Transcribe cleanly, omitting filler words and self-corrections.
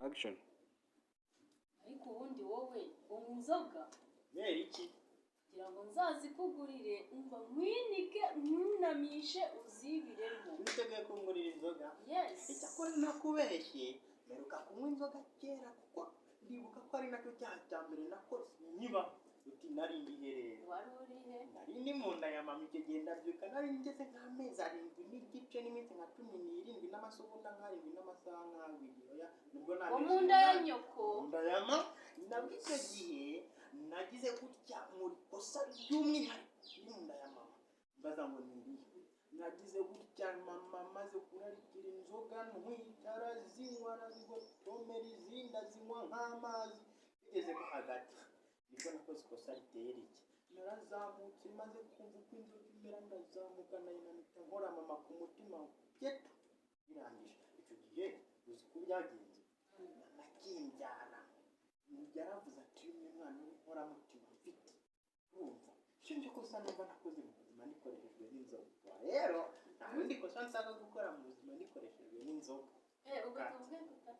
action. ariko ubundi wowe unywa inzoga Meri iki? kugira ngo nzazikugurire umva mwinike mwunamishe uzibiremo. Witeguye kungurira inzoga? Yes. Icyakora nakubeshye meruka kunywa inzoga kera kuko ndibuka ko ari nacyo cyaha cya mbere nakoze nyiba uti nari ndiherera. Wari urihe? Nari ni mu nda ya mama icyo gihe ndabyuka nari ngeze nk'amezi 7 n'igice n'iminsi nka 17 n'amasegonda nk'arindwi n'amasaha nk'abiri. Oya nubwo nari mu nda ya nyoko. Mu nda ya mama nabwo icyo gihe nagize gutya muri kosa ry'umwihariko mu nda ya mama mbaza ngo nirihe. Nagize gutya mama maze kurarikira inzoga ntwitara zinywa arazigotomera izindi azinywa nk'amazi bigeze ko hagati nibwo nakoze ikosa riteye rike. Narazamutse maze kumva uko inzoga imera ndazamuka nayinamika nkora mama ku mutima geto birangije. Icyo gihe uzi ko byagenze nakimbyara yaravuze ati uyu mwana w'inkoramutima mfite urumva shinje ko sa numva nakoze mu buzima nikoreshejwe n'inzoga. Rero nta rindi kosa nsanga gukora mu buzima nikoreshejwe n'inzoga. Ugatubwe guta